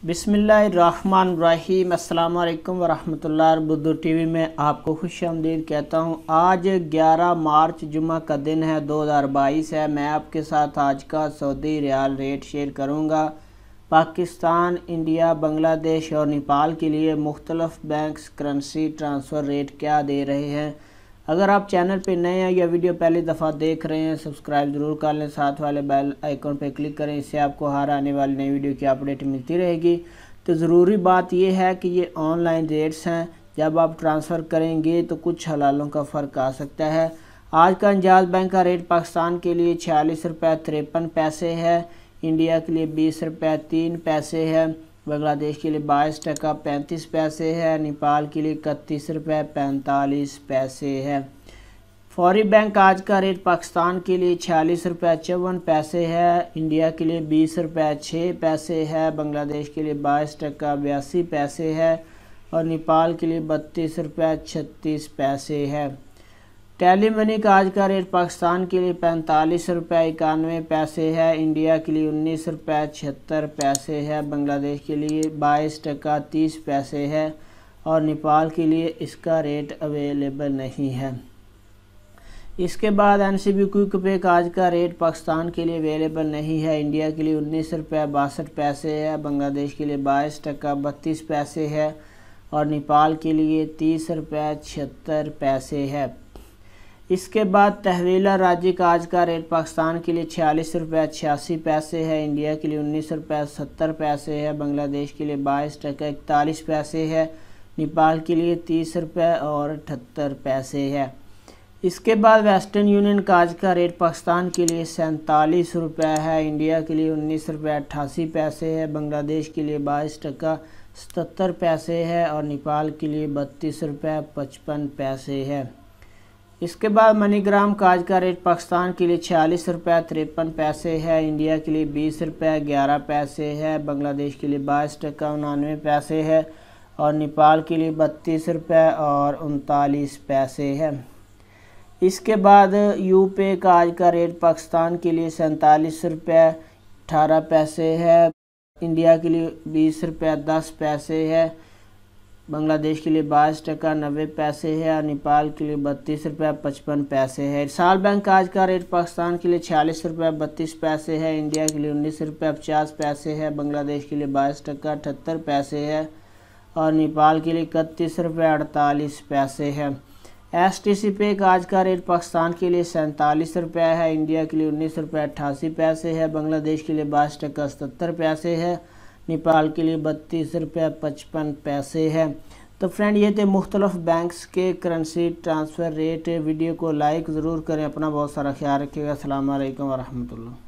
बिस्मिल्लाहिर्रहमानिर्रहीम। अस्सलाम वालेकुम वरहमतुल्लाह। बुद्धू टीवी में आपको खुशामदीद कहता हूँ। आज 11 मार्च जुम्मा का दिन है, 2022 है। मैं आपके साथ आज का सऊदी रियाल रेट शेयर करूँगा। पाकिस्तान, इंडिया, बांग्लादेश और नेपाल के लिए मुख्तलिफ बैंक्स करेंसी ट्रांसफ़र रेट क्या दे रहे हैं। अगर आप चैनल पे नए हैं या वीडियो पहली दफ़ा देख रहे हैं, सब्सक्राइब ज़रूर कर लें, साथ वाले बेल आइकन पे क्लिक करें, इससे आपको हर आने वाली नई वीडियो की अपडेट मिलती रहेगी। तो ज़रूरी बात यह है कि ये ऑनलाइन रेट्स हैं, जब आप ट्रांसफ़र करेंगे तो कुछ हलालों का फ़र्क आ सकता है। आज का इंजाज़ बैंक का रेट पाकिस्तान के लिए 46 रुपये 53 पैसे है, इंडिया के लिए 20 रुपये 3 पैसे है, बांग्लादेश के लिए 22 टका 35 पैसे है, नेपाल के लिए 31 रुपये 45 पैसे है। फौरी बैंक आज का रेट पाकिस्तान के लिए 46 रुपये 54 पैसे है, इंडिया के लिए 20 रुपये 6 पैसे है, बांग्लादेश के लिए 22 टका 82 पैसे है और नेपाल के लिए 32 रुपये 36 पैसे है। टेली मनी का आज का रेट पाकिस्तान के लिए 45 रुपये 91 पैसे है, इंडिया के लिए 19 रुपये 76 पैसे है, बांग्लादेश के लिए 22 टका 30 पैसे है और नेपाल के लिए इसका रेट अवेलेबल नहीं है। इसके बाद NCB क्विक पे का आज का रेट पाकिस्तान के लिए अवेलेबल नहीं है, इंडिया के लिए 19 रुपये 62 पैसे है, बांग्लादेश के लिए 22 टका 32 पैसे है और नेपाल के लिए 30 रुपये 76 पैसे है। इसके बाद तहवीला राजी का आज का रेट पाकिस्तान के लिए 46 रुपये 86 पैसे है, इंडिया के लिए 19 रुपये 70 पैसे है, बांग्लादेश के लिए 22 टका 41 पैसे है, नेपाल के लिए 30 रुपये और 78 पैसे है। इसके बाद वेस्टर्न यूनियन का आज का रेट पाकिस्तान के लिए 47 रुपये है, इंडिया के लिए 19 रुपये 88 पैसे है, बांग्लादेश के लिए 22 टका 77 पैसे है और नेपाल के लिए 32 रुपये 55 पैसे है। इसके बाद मनीग्राम का आज का रेट पाकिस्तान के लिए 46 रुपये 53 पैसे है, इंडिया के लिए 20 रुपये 11 पैसे है, बांग्लादेश के लिए 22 टका 99 पैसे है और नेपाल के लिए 32 रुपये और 39 पैसे है। इसके बाद यूपे का आज का रेट पाकिस्तान के लिए 47 रुपये 18 पैसे है, इंडिया के लिए 20 रुपये 10 पैसे है, बांग्लादेश के लिए 22 टका 90 पैसे है और नेपाल के लिए 32 रुपये 55 पैसे है। इरसाल बैंक का आज का रेट पाकिस्तान के लिए 46 रुपये 32 पैसे है, इंडिया के लिए 19 रुपये 50 पैसे है, बांग्लादेश के लिए 22 टका 78 पैसे है और नेपाल के लिए 31 रुपये 48 पैसे है। STC पे का आज का रेट पाकिस्तान के लिए 47 रुपये है, इंडिया के लिए 19 रुपये 88 पैसे है, बांग्लादेश के लिए 22 टका 77 पैसे है, नेपाल के लिए 32 रुपये 55 पैसे है। तो फ्रेंड, ये थे मुख्तलिफ बैंक्स के करेंसी ट्रांसफ़र रेट। वीडियो को लाइक ज़रूर करें, अपना बहुत सारा ख्याल रखिएगा। अस्सलाम वालेकुम वरहमतुल्लाह।